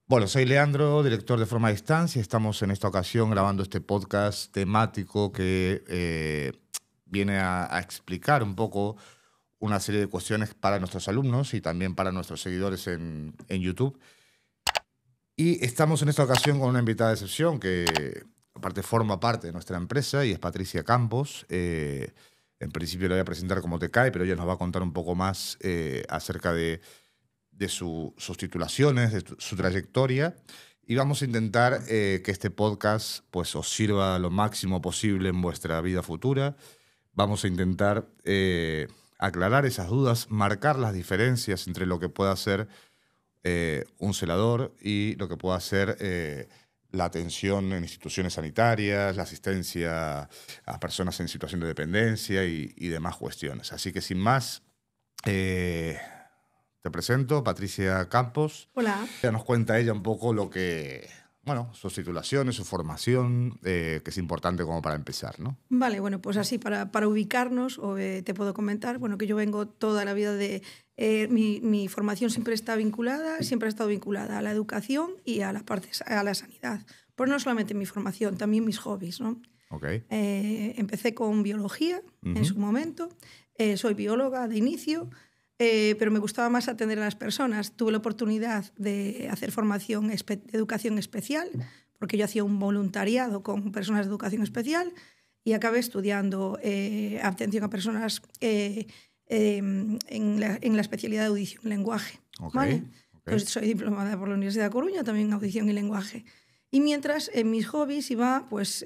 Bueno, soy Leandro, director de Forma a Distancia. Estamos en esta ocasión grabando este podcast temático que viene a explicar un poco una serie de cuestiones para nuestros alumnos y también para nuestros seguidores en YouTube. Y estamos en esta ocasión con una invitada de excepción que aparte forma parte de nuestra empresa y es Patricia Campos. En principio la voy a presentar como te cae, pero ella nos va a contar un poco más acerca de sus titulaciones, de su trayectoria, y vamos a intentar que este podcast pues, os sirva lo máximo posible en vuestra vida futura. Vamos a intentar aclarar esas dudas, marcar las diferencias entre lo que pueda ser un celador y lo que pueda ser la atención en instituciones sanitarias, la asistencia a personas en situación de dependencia y demás cuestiones. Así que sin más... te presento, Patricia Campos. Hola. Ya nos cuenta ella un poco lo que, bueno, sus titulaciones, su formación, que es importante como para empezar, ¿no? Vale, bueno, pues así para ubicarnos, te puedo comentar, bueno, que yo vengo toda la vida de... mi formación siempre ha estado vinculada a la educación y a la sanidad. Pero no solamente mi formación, también mis hobbies, ¿no? Okay. Empecé con biología en su momento, soy bióloga de inicio, pero me gustaba más atender a las personas. Tuve la oportunidad de hacer formación de educación especial, porque yo hacía un voluntariado con personas de educación especial y acabé estudiando atención a personas en la especialidad de audición y lenguaje. Okay. ¿Vale? Okay. Entonces, soy diplomada por la Universidad de Coruña, también en audición y lenguaje. Y mientras en mis hobbies iba pues,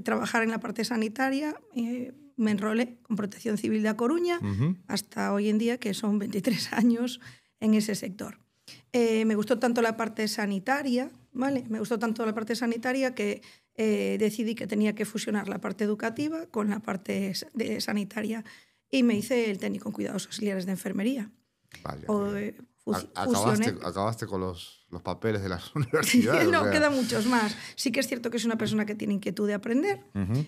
trabajar en la parte sanitaria, me enrolé con Protección Civil de A Coruña hasta hoy en día, que son 23 años en ese sector. Me gustó tanto la parte sanitaria, ¿vale? Me gustó tanto la parte sanitaria que decidí que tenía que fusionar la parte educativa con la parte sanitaria y me hice el técnico en cuidados auxiliares de enfermería. Vale. Acabaste con los papeles de las universidades. No, quedan muchos más. Sí que es cierto que es una persona que tiene inquietud de aprender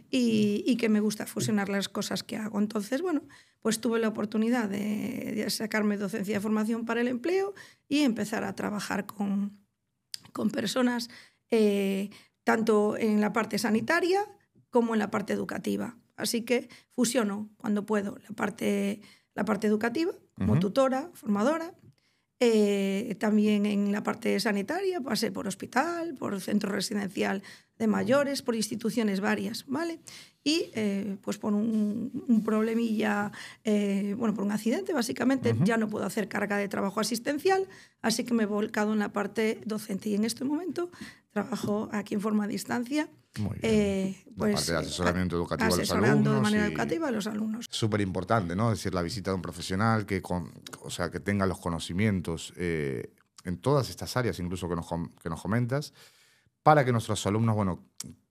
y que me gusta fusionar las cosas que hago. Entonces, bueno, pues tuve la oportunidad de sacarme docencia de formación para el empleo y empezar a trabajar con personas tanto en la parte sanitaria como en la parte educativa. Así que fusiono cuando puedo la parte educativa como tutora, formadora. También en la parte sanitaria pasé por hospital, por centro residencial de mayores, por instituciones varias, ¿vale? Y pues por un problemilla, por un accidente básicamente, ya no puedo hacer carga de trabajo asistencial, así que me he volcado en la parte docente y en este momento trabajo aquí en Forma a Distancia. Muy bien. Pues, la parte de asesoramiento educativo a los alumnos. Asesorando de manera educativa a los alumnos. Súper importante, ¿no? Es decir, la visita de un profesional que tenga los conocimientos en todas estas áreas, incluso que nos comentas, para que nuestros alumnos, bueno,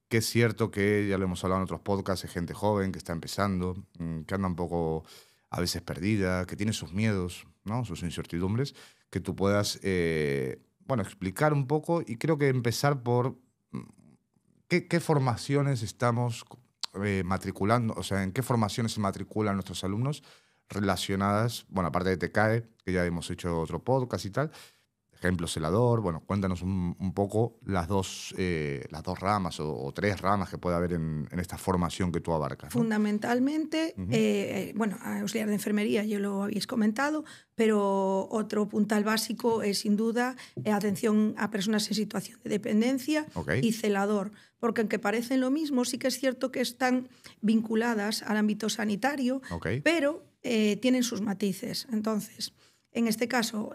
que es cierto que ya lo hemos hablado en otros podcasts, es gente joven que está empezando, que anda un poco a veces perdida, que tiene sus miedos, ¿no? Sus incertidumbres, que tú puedas, explicar un poco y creo que empezar por qué formaciones estamos matriculando, o sea, en qué formaciones se matriculan nuestros alumnos relacionadas, bueno, aparte de TECAE, que ya hemos hecho otro podcast y tal, ejemplo, celador, bueno, cuéntanos un poco las dos ramas o tres ramas que puede haber en esta formación que tú abarcas, ¿no? Fundamentalmente, auxiliar de enfermería, ya lo habéis comentado, pero otro puntal básico es sin duda atención a personas en situación de dependencia y celador, porque aunque parecen lo mismo, sí que es cierto que están vinculadas al ámbito sanitario, pero tienen sus matices. Entonces, en este caso,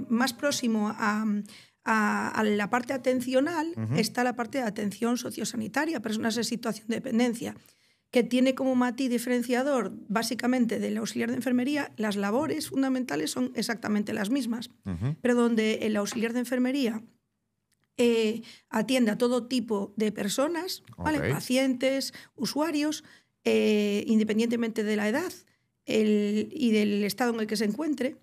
más próximo a la parte atencional está la parte de atención sociosanitaria, personas en situación de dependencia, que tiene como matiz diferenciador básicamente del auxiliar de enfermería, las labores fundamentales son exactamente las mismas, pero donde el auxiliar de enfermería atiende a todo tipo de personas, ¿vale? Pacientes, usuarios, independientemente de la edad, y del estado en el que se encuentre.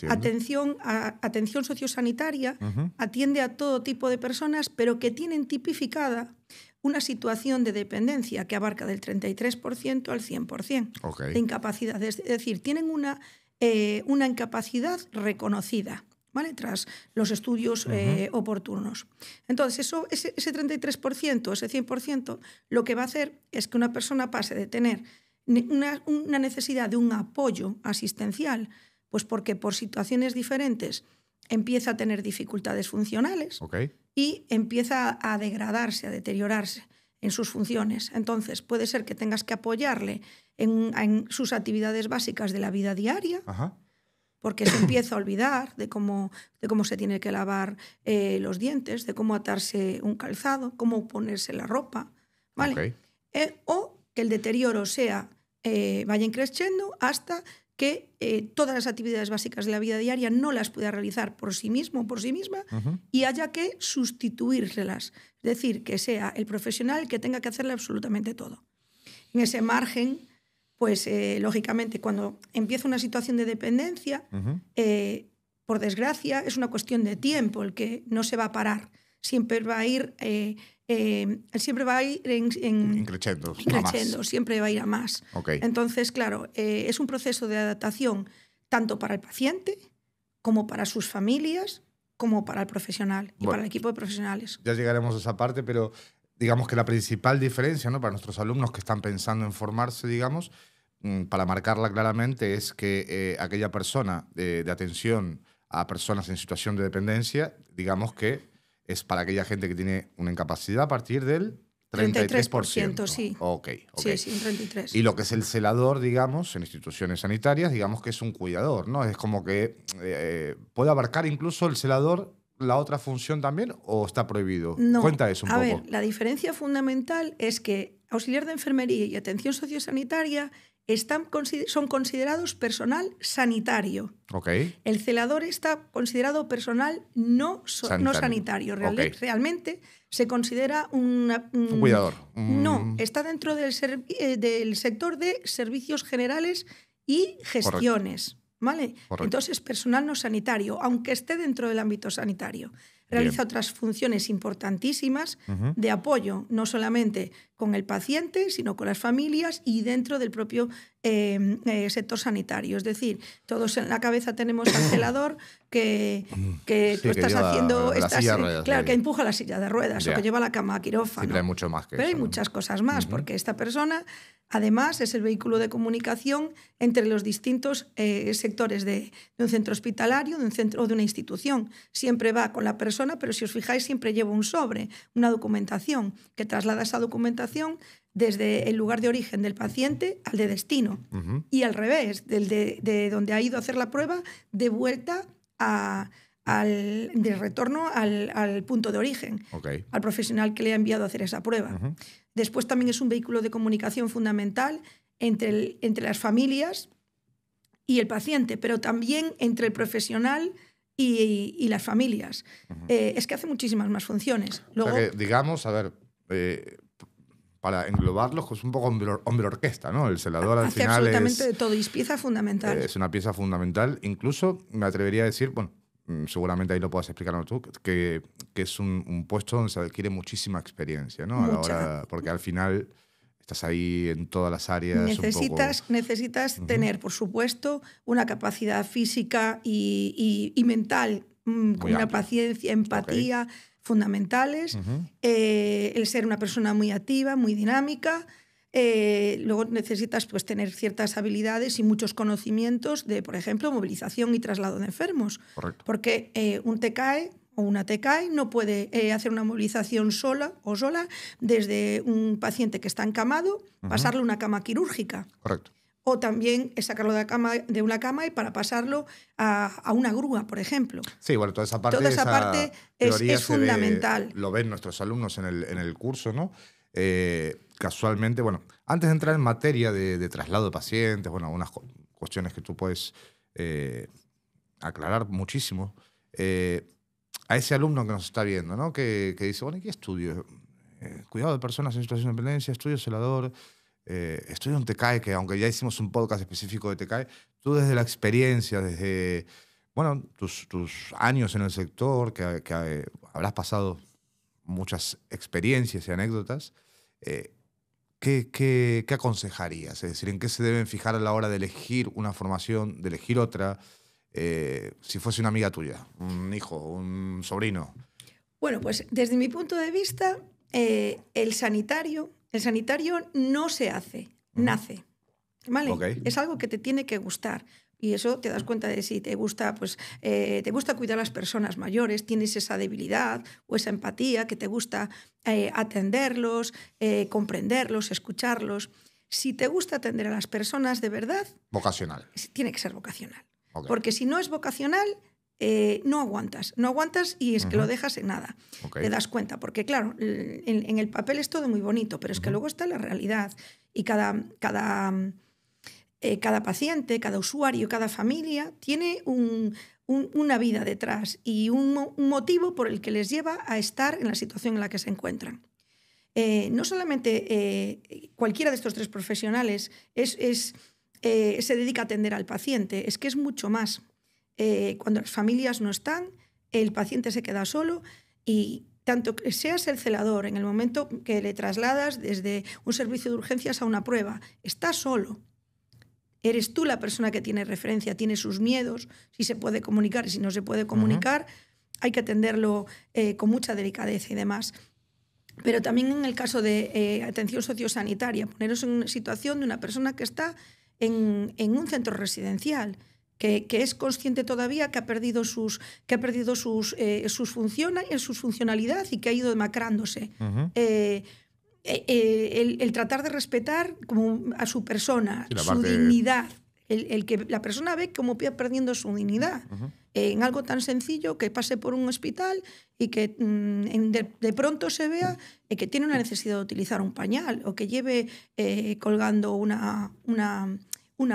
Atención sociosanitaria atiende a todo tipo de personas, pero que tienen tipificada una situación de dependencia que abarca del 33% al 100% de incapacidad. Es decir, tienen una incapacidad reconocida, ¿vale? Tras los estudios oportunos. Entonces, ese 33%, ese 100%, lo que va a hacer es que una persona pase de tener una necesidad de un apoyo asistencial, pues porque por situaciones diferentes empieza a tener dificultades funcionales y empieza a degradarse, a deteriorarse en sus funciones. Entonces, puede ser que tengas que apoyarle en sus actividades básicas de la vida diaria, porque se empieza a olvidar de cómo se tiene que lavar los dientes, de cómo atarse un calzado, cómo ponerse la ropa, ¿vale? O que el deterioro vaya creciendo hasta que todas las actividades básicas de la vida diaria no las pueda realizar por sí mismo o por sí misma y haya que sustituírselas. Es decir, que sea el profesional el que tenga que hacerle absolutamente todo. En ese margen, pues lógicamente cuando empieza una situación de dependencia, por desgracia, es una cuestión de tiempo el que no se va a parar. Siempre va a ir increciendo, siempre va a ir a más. Entonces, claro, es un proceso de adaptación tanto para el paciente como para sus familias, como para el profesional y para el equipo de profesionales. Ya llegaremos a esa parte, pero digamos que la principal diferencia, ¿no?, para nuestros alumnos que están pensando en formarse, digamos, para marcarla claramente, es que aquella persona de atención a personas en situación de dependencia, digamos que es para aquella gente que tiene una incapacidad a partir del 33%. Sí. Sí, un 33%. Y lo que es el celador, digamos, en instituciones sanitarias, digamos que es un cuidador, ¿no? Es como que puede abarcar incluso el celador la otra función también, ¿o está prohibido? No. Cuenta eso un poco. A ver, la diferencia fundamental es que auxiliar de enfermería y atención sociosanitaria son considerados personal sanitario. El celador está considerado personal no sanitario. Realmente se considera un cuidador. No, está dentro del sector de servicios generales y gestiones. ¿Vale? Entonces, personal no sanitario, aunque esté dentro del ámbito sanitario. Realiza otras funciones importantísimas de apoyo, no solamente con el paciente, sino con las familias y dentro del propio sector sanitario. Es decir, todos en la cabeza tenemos al celador que tú estás haciendo... que empuja la silla de ruedas o que lleva la cama a quirófano. Pero hay mucho más que eso. Pero hay muchas cosas más, porque esta persona, además, es el vehículo de comunicación entre los distintos sectores de un centro hospitalario, de un centro o de una institución. Siempre va con la persona, pero si os fijáis, siempre lleva un sobre, una documentación, que traslada esa documentación desde el lugar de origen del paciente al de destino. Y al revés, de donde ha ido a hacer la prueba, de vuelta de retorno al punto de origen, al profesional que le ha enviado a hacer esa prueba. Después también es un vehículo de comunicación fundamental entre las familias y el paciente, pero también entre el profesional y las familias. Es que hace muchísimas más funciones. Luego, o sea que, digamos, a ver, para englobarlo, es un poco hombre-orquesta, ¿no? El celador al final absolutamente de todo, y es pieza fundamental. Es una pieza fundamental. Incluso me atrevería a decir, bueno, seguramente ahí lo puedas explicarnos tú, que es un puesto donde se adquiere muchísima experiencia, ¿no? Porque al final estás ahí en todas las áreas. Necesitas tener, por supuesto, una capacidad física y mental, con una paciencia, empatía, fundamentales, el ser una persona muy activa, muy dinámica. Luego necesitas pues, tener ciertas habilidades y muchos conocimientos de, por ejemplo, movilización y traslado de enfermos. Porque un TCAE o una TCAE no puede hacer una movilización sola desde un paciente que está encamado, pasarlo a una cama quirúrgica. O también sacarlo de una cama y para pasarlo a una grúa, por ejemplo. Sí, bueno, toda esa parte es fundamental. Lo ven nuestros alumnos en el curso, ¿no? Casualmente, bueno, antes de entrar en materia de traslado de pacientes, bueno, unas cuestiones que tú puedes aclarar muchísimo, a ese alumno que nos está viendo, ¿no? Que dice, bueno, ¿y qué estudio? Cuidado de personas en situación de dependencia, estudio celador... estudio un TCAE, que aunque ya hicimos un podcast específico de TCAE, tú desde la experiencia, desde bueno, tus años en el sector, que habrás pasado muchas experiencias y anécdotas. ¿Qué aconsejarías? Es decir, ¿en qué se deben fijar a la hora de elegir una formación, de elegir otra? Si fuese una amiga tuya, un hijo, un sobrino. Bueno, pues desde mi punto de vista, el sanitario no se hace, nace. ¿Vale? Okay. Es algo que te tiene que gustar. Y eso te das cuenta de si te gusta, pues, te gusta cuidar a las personas mayores, tienes esa debilidad o esa empatía, que te gusta atenderlos, comprenderlos, escucharlos. Si te gusta atender a las personas de verdad... Vocacional. Tiene que ser vocacional. Okay. Porque si no es vocacional, no aguantas. No aguantas y es que lo dejas en nada. Okay. Te das cuenta. Porque, claro, en el papel es todo muy bonito, pero es que luego está la realidad. Y cada paciente, cada usuario, cada familia tiene una vida detrás y un motivo por el que les lleva a estar en la situación en la que se encuentran. No solamente cualquiera de estos tres profesionales se dedica a atender al paciente, es que es mucho más. Cuando las familias no están, el paciente se queda solo y tanto que seas el celador en el momento que le trasladas desde un servicio de urgencias a una prueba, estás solo. Eres tú la persona que tiene referencia, tiene sus miedos, si se puede comunicar y si no se puede comunicar, hay que atenderlo con mucha delicadeza y demás. Pero también en el caso de atención sociosanitaria, poneros en situación de una persona que está en un centro residencial, que es consciente todavía que ha perdido su funcionalidad y que ha ido demacrándose. El tratar de respetar como a su persona, su dignidad, el que la persona ve como perdiendo su dignidad en algo tan sencillo que pase por un hospital y que de pronto se vea que tiene una necesidad de utilizar un pañal o que lleve colgando una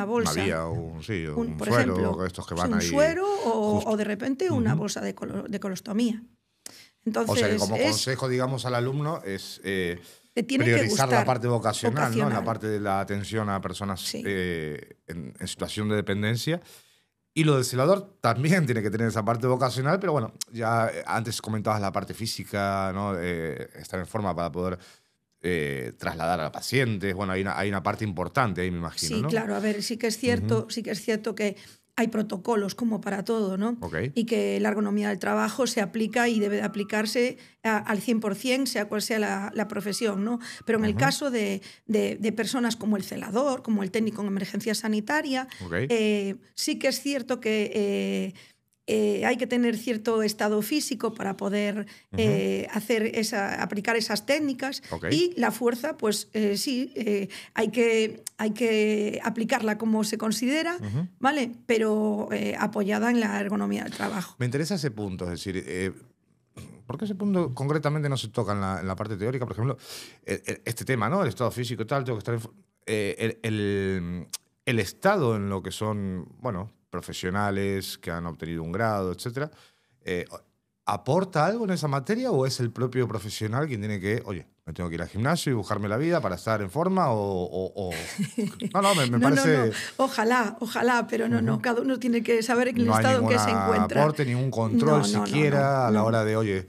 bolsa. Una vía, un suero, ejemplo, estos que van un ahí. Suero o de repente una bolsa de colostomía. Entonces, o sea, que como consejo, digamos, al alumno es tiene priorizar que la parte vocacional, ¿no? La vocacional. parte de la atención a personas en situación de dependencia. Y lo del celador también tiene que tener esa parte vocacional, pero bueno, ya antes comentabas la parte física, ¿no? Estar en forma para poder trasladar a pacientes. Bueno, hay una parte importante ahí, me imagino, sí, ¿no? Claro, a ver, sí que es cierto que hay protocolos como para todo, ¿no? Okay. Y que la ergonomía del trabajo se aplica y debe de aplicarse al 100%, sea cual sea la profesión, ¿no? Pero en el caso de personas como el celador, como el técnico en emergencia sanitaria, sí que es cierto que hay que tener cierto estado físico para poder aplicar esas técnicas y la fuerza, pues hay que aplicarla como se considera, ¿vale? Pero apoyada en la ergonomía del trabajo. Me interesa ese punto, es decir, ¿por qué ese punto concretamente no se toca en la parte teórica? Por ejemplo, este tema, ¿no? El estado físico y tal, tengo que estar el estado en lo que son, bueno, profesionales que han obtenido un grado, etcétera, ¿aporta algo en esa materia o es el propio profesional quien tiene que, oye, me tengo que ir al gimnasio y buscarme la vida para estar en forma o... No, me parece... No. Ojalá, pero no. Cada uno tiene que saber en el estado en que se encuentra. No hay ningún aporte, ningún control siquiera a la hora de, oye,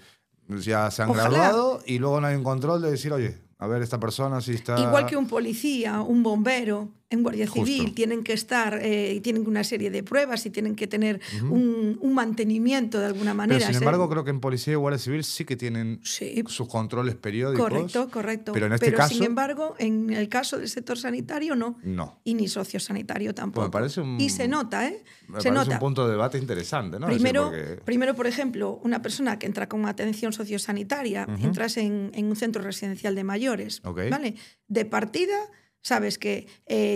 ya se han graduado y luego no hay un control de decir, oye, a ver, esta persona si está... Igual que un policía, un bombero, en Guardia Civil, tienen que estar, tienen una serie de pruebas y tienen que tener un mantenimiento de alguna manera. Pero sin embargo, creo que en Policía y Guardia Civil sí que tienen sus controles periódicos. Correcto. Pero en este caso... sin embargo, en el caso del sector sanitario, no. Y ni sociosanitario tampoco. Pues me parece y se nota, ¿eh? Me parece un punto de debate interesante, ¿no? Primero, por ejemplo, una persona que entra con atención sociosanitaria, entras en un centro residencial de mayores, ¿vale? De partida... Sabes que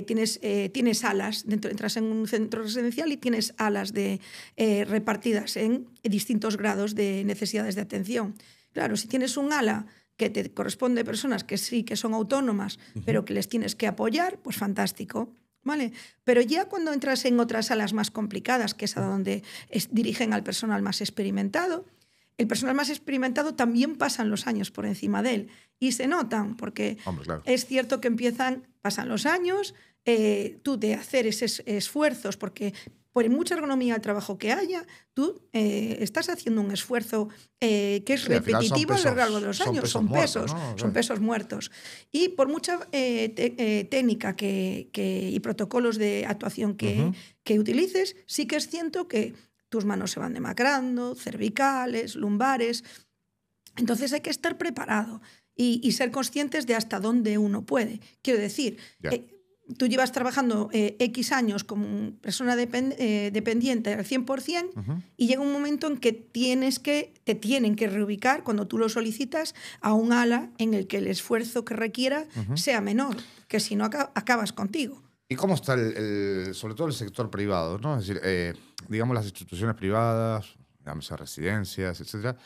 tienes alas, entras en un centro residencial y tienes alas repartidas en distintos grados de necesidades de atención. Claro, si tienes un ala que te corresponde a personas que sí que son autónomas, pero que les tienes que apoyar, pues fantástico, ¿vale? Pero ya cuando entras en otras alas más complicadas, que es a donde dirigen al personal más experimentado, el personal más experimentado también pasan los años por encima de él y se notan porque es cierto que pasan los años, tú de hacer esos esfuerzos porque por mucha ergonomía del trabajo que haya, tú estás haciendo un esfuerzo que es repetitivo a lo largo de los años. Son pesos, ¿no? Son pesos muertos. Y por mucha técnica y protocolos de actuación que utilices, sí que es cierto que tus manos se van demacrando, cervicales, lumbares. Entonces hay que estar preparado y ser conscientes de hasta dónde uno puede. Quiero decir, tú llevas trabajando X años como persona dependiente al 100% y llega un momento en que te tienen que reubicar cuando tú lo solicitas a un ala en el que el esfuerzo que requiera sea menor, que si no acabas contigo. ¿Y cómo está sobre todo el sector privado, ¿no? Es decir, digamos las instituciones privadas, digamos residencias, etcétera,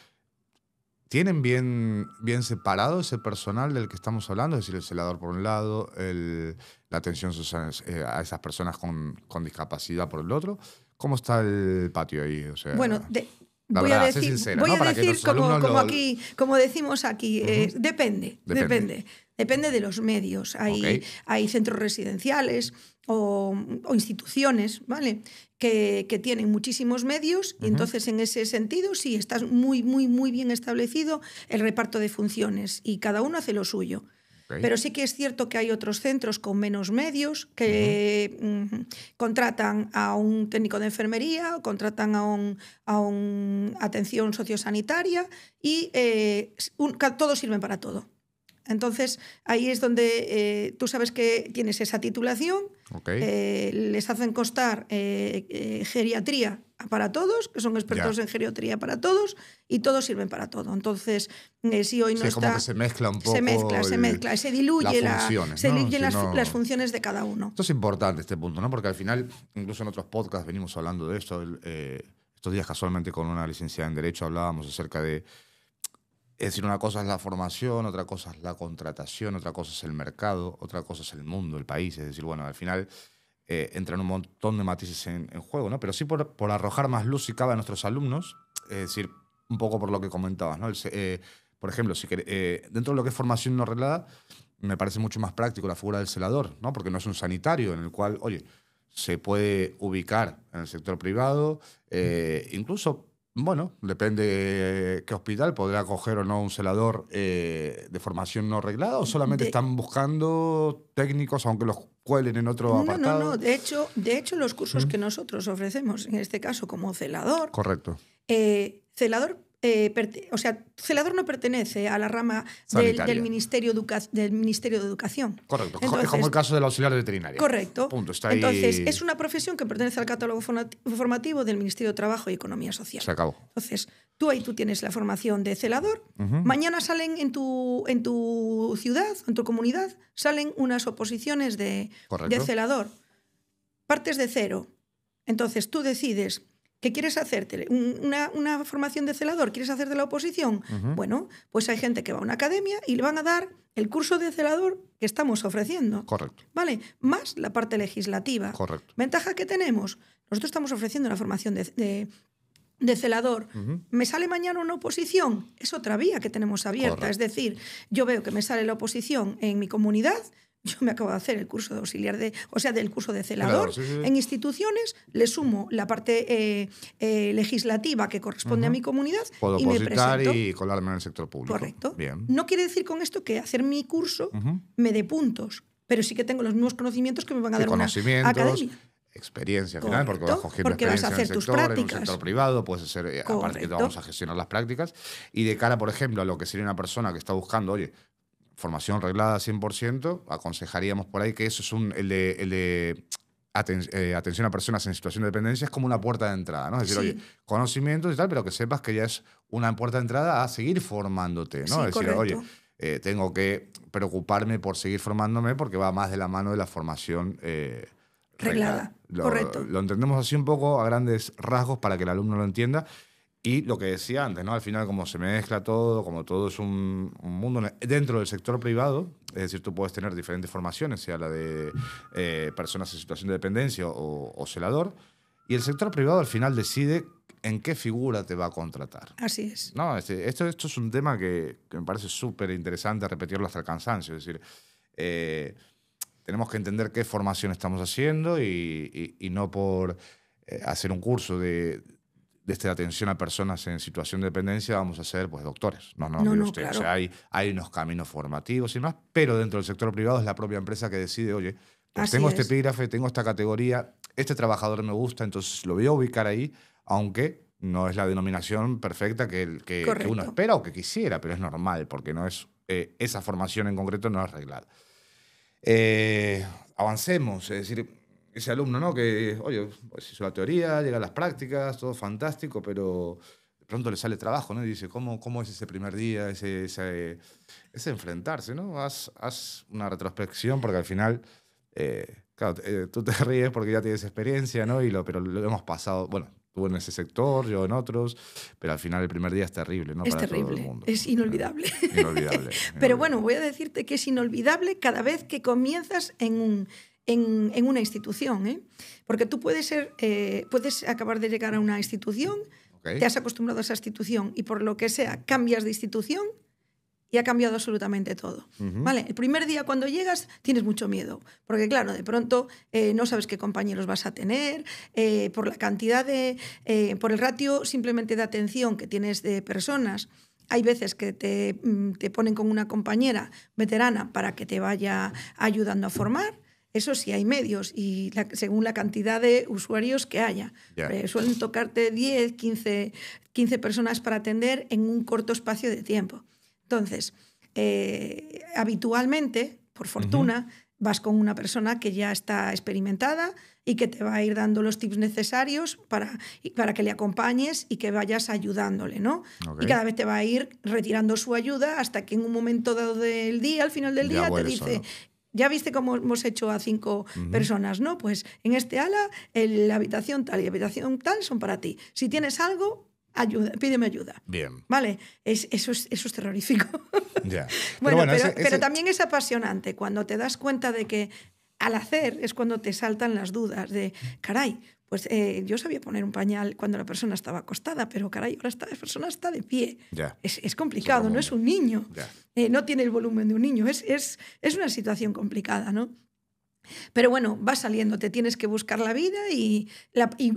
¿tienen bien separado ese personal del que estamos hablando? Es decir, el celador por un lado, la atención social a esas personas con discapacidad por el otro. ¿Cómo está el patio ahí? O sea, bueno, voy a decir, sincera, voy ¿no? a decir como decimos aquí, depende de los medios. Hay centros residenciales o instituciones, ¿vale? Que tienen muchísimos medios y entonces en ese sentido sí está muy bien establecido el reparto de funciones y cada uno hace lo suyo. Pero sí que es cierto que hay otros centros con menos medios que contratan a un técnico de enfermería, contratan a un atención sociosanitaria y todos sirven para todo. Entonces, ahí es donde tú sabes que tienes esa titulación, les hacen constar geriatría para todos, que son expertos en geriatría para todos, y todos sirven para todo. Entonces, si hoy no está... como que se mezcla un poco... Se mezcla, se diluye las funciones funciones de cada uno. Esto es importante, este punto, ¿no? Porque al final, incluso en otros podcasts venimos hablando de esto. Estos días casualmente con una licenciada en Derecho hablábamos acerca de... Es decir, una cosa es la formación, otra cosa es la contratación, otra cosa es el mercado, otra cosa es el mundo, el país. Es decir, bueno, al final entran un montón de matices en juego, ¿no? Pero sí por arrojar más luz si cabe a nuestros alumnos, es decir, un poco por lo que comentabas, ¿no? Por ejemplo, dentro de lo que es formación no reglada, me parece mucho más práctico la figura del celador, ¿no? Porque no es un sanitario en el cual, oye, se puede ubicar en el sector privado, incluso... Bueno, depende qué hospital podrá acoger o no un celador de formación no reglada o solamente están buscando técnicos aunque los cuelen en otro apartado. No. De hecho, los cursos que nosotros ofrecemos, en este caso como celador... Correcto. Celador no pertenece a la rama del Ministerio de Educación. Correcto. Entonces, es como el caso del auxiliar veterinario. Correcto. Punto. Está ahí... Entonces, es una profesión que pertenece al catálogo formativo del Ministerio de Trabajo y Economía Social. Se acabó. Entonces, tú tienes la formación de celador. Mañana salen en tu ciudad, en tu comunidad, salen unas oposiciones de celador. Partes de cero. Entonces, tú decides... ¿Qué quieres hacerte? ¿Una formación de celador? ¿Quieres hacerte la oposición? Bueno, pues hay gente que va a una academia y le van a dar el curso de celador que estamos ofreciendo. Correcto. ¿Vale? Más la parte legislativa. Correcto. ¿Ventaja que tenemos? Nosotros estamos ofreciendo una formación de celador. ¿Me sale mañana una oposición? Es otra vía que tenemos abierta. Correcto. Es decir, yo veo que me sale la oposición en mi comunidad. Yo me acabo de hacer el curso de auxiliar del curso de celador. Sí. En instituciones le sumo la parte legislativa que corresponde a mi comunidad. Puedo y me presento. Y colarme en el sector público. Correcto. Bien. No quiere decir con esto que hacer mi curso me dé puntos, pero sí que tengo los mismos conocimientos que me van a dar una academia. Experiencia al final, porque vas cogiendo experiencia vas a hacer en el tus sector, prácticas. En un sector privado, puedes hacer, aparte que te vamos a gestionar las prácticas. Y de cara, por ejemplo, a lo que sería una persona que está buscando, oye, formación reglada 100%, aconsejaríamos por ahí que eso es el de atención a personas en situación de dependencia, es como una puerta de entrada, ¿no? Es decir, oye, conocimientos y tal, pero que sepas que ya es una puerta de entrada a seguir formándote, ¿no? Sí, es decir, correcto. oye, tengo que preocuparme por seguir formándome porque va más de la mano de la formación reglada. Correcto. Lo entendemos así un poco a grandes rasgos para que el alumno lo entienda. Y lo que decía antes, ¿no? Al final, como se mezcla todo, como todo es un mundo dentro del sector privado, es decir, tú puedes tener diferentes formaciones, sea la de personas en situación de dependencia o celador, y el sector privado al final decide en qué figura te va a contratar. Así es. No, esto es un tema que me parece súper interesante repetirlo hasta el cansancio. Es decir, tenemos que entender qué formación estamos haciendo y no por... hacer un curso de atención a personas en situación de dependencia, vamos a ser pues doctores. No, usted. Claro. O sea, hay unos caminos formativos y demás, pero dentro del sector privado es la propia empresa que decide, oye, pues tengo este epígrafe, tengo esta categoría, este trabajador me gusta, entonces lo voy a ubicar ahí, aunque no es la denominación perfecta que uno espera o que quisiera, pero es normal, porque no es esa formación en concreto no es reglada. Avancemos, es decir, ese alumno, ¿no? Que, oye, pues hizo la teoría, llega a las prácticas, todo fantástico, pero de pronto le sale trabajo, ¿no? Y dice, ¿cómo es ese primer día, ese enfrentarse, ¿no? Haz una retrospección, porque al final, claro, tú te ríes porque ya tienes experiencia, ¿no? Pero lo hemos pasado, bueno, tú en ese sector, yo en otros, pero al final el primer día es terrible, ¿no? Es terrible, todo el mundo. Es inolvidable. Inolvidable. Pero bueno, voy a decirte que es inolvidable cada vez que comienzas en una institución, ¿eh? Porque tú puedes acabar de llegar a una institución, te has acostumbrado a esa institución y por lo que sea cambias de institución y ha cambiado absolutamente todo. ¿Vale? El primer día cuando llegas tienes mucho miedo, porque claro, de pronto no sabes qué compañeros vas a tener, por la cantidad por el ratio simplemente de atención que tienes de personas. Hay veces que te ponen con una compañera veterana para que te vaya ayudando a formar. Eso sí, hay medios y según la cantidad de usuarios que haya. Suelen tocarte 10, 15 personas para atender en un corto espacio de tiempo. Entonces, habitualmente, por fortuna, vas con una persona que ya está experimentada y que te va a ir dando los tips necesarios para que le acompañes y que vayas ayudándole, ¿no? Y cada vez te va a ir retirando su ayuda hasta que en un momento dado del día, al final del día, te dice... Solo. Ya viste cómo hemos hecho a 5 personas, ¿no? Pues en este ala, la habitación tal y la habitación tal son para ti. Si tienes algo, pídeme ayuda. Bien. ¿Vale? Eso es terrorífico. Ya. Pero también es apasionante cuando te das cuenta de que al hacer es cuando te saltan las dudas de, caray, pues yo sabía poner un pañal cuando la persona estaba acostada, pero caray, ahora la persona está de pie. Ya. Es complicado, no es un niño. No tiene el volumen de un niño. Es una situación complicada, ¿no? Pero bueno, va saliendo, te tienes que buscar la vida y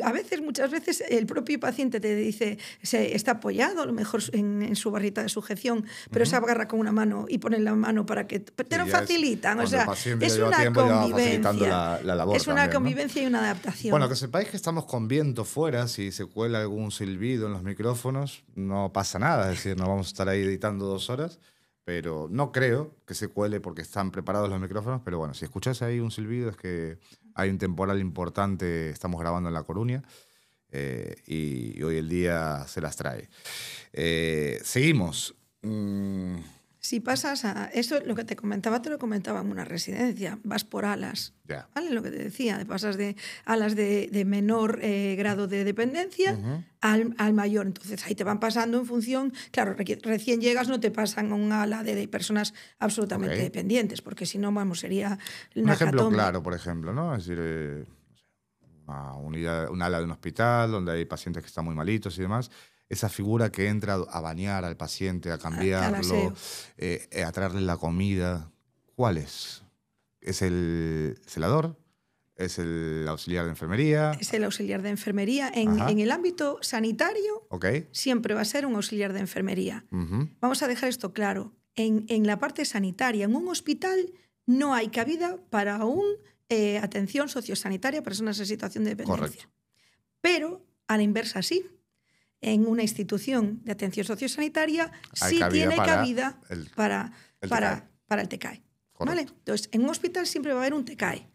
a veces, muchas veces, el propio paciente te dice, está apoyado a lo mejor en su barrita de sujeción, pero se agarra con una mano y pone la mano para que te lo facilitan. O sea, es una convivencia. La labor es una también, convivencia, ¿no? Y una adaptación. Bueno, que sepáis que estamos con viento fuera, si se cuela algún silbido en los micrófonos, no pasa nada, es decir, no vamos a estar ahí editando 2 horas. Pero no creo que se cuele porque están preparados los micrófonos, pero bueno, si escuchás ahí un silbido es que hay un temporal importante, estamos grabando en La Coruña y hoy el día se las trae. Seguimos. Si pasas a... Eso, lo que te lo comentaba en una residencia. Vas por alas. ¿Vale? Lo que te decía, pasas de alas de menor grado de dependencia al mayor. Entonces, ahí te van pasando en función... Claro, recién llegas, no te pasan a un ala de personas absolutamente dependientes, porque si no, vamos, sería un ejemplo claro, por ejemplo, ¿no? Es decir, un ala de un hospital donde hay pacientes que están muy malitos y demás... Esa figura que entra a bañar al paciente, a cambiarlo, a traerle la comida. ¿Cuál es? ¿Es el celador? ¿Es el auxiliar de enfermería? Es el auxiliar de enfermería. En el ámbito sanitario siempre va a ser un auxiliar de enfermería. Vamos a dejar esto claro. En la parte sanitaria, en un hospital, no hay cabida para atención sociosanitaria a personas en situación de dependencia. Correcto. Pero, a la inversa, sí. En una institución de atención sociosanitaria sí tiene cabida para el TCAE. ¿Vale? Entonces, en un hospital siempre va a haber un TCAE,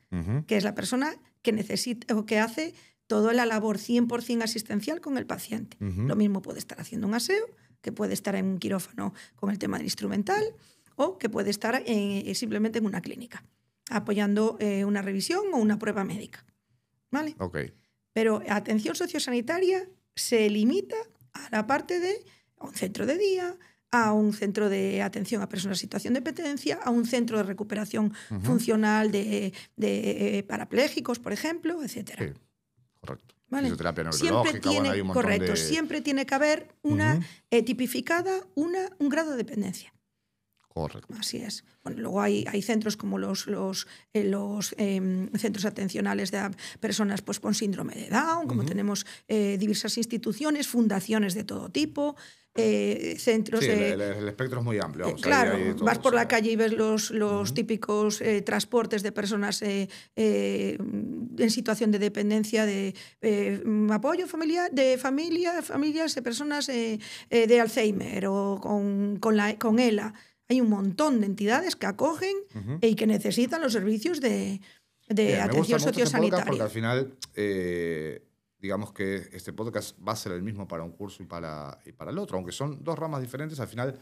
que es la persona que necesita o que hace toda la labor 100% asistencial con el paciente. Lo mismo puede estar haciendo un aseo, que puede estar en un quirófano con el tema del instrumental, o que puede estar simplemente en una clínica, apoyando una revisión o una prueba médica. ¿Vale? Pero atención sociosanitaria se limita a la parte de un centro de día, a un centro de atención a personas en situación de dependencia, a un centro de recuperación funcional de parapléjicos, por ejemplo, etc. Sí, correcto. ¿Vale? Fisioterapia neurológica, hay un montón siempre tiene que haber una tipificada un grado de dependencia. Correcto. Así es. Bueno, luego hay centros como los centros atencionales de personas pues, con síndrome de Down, como tenemos diversas instituciones, fundaciones de todo tipo, centros Sí, de... el espectro es muy amplio. Vamos, claro, hay de todo, vas por o la sea, calle y ves los típicos transportes de personas en situación de dependencia, de apoyo familiar, de familias de personas de Alzheimer o con ELA. Hay un montón de entidades que acogen y que necesitan los servicios de Bien, me gusta atención mucho este podcast porque sociosanitaria. al final, digamos que este podcast va a ser el mismo para un curso y para el otro, aunque son dos ramas diferentes, al final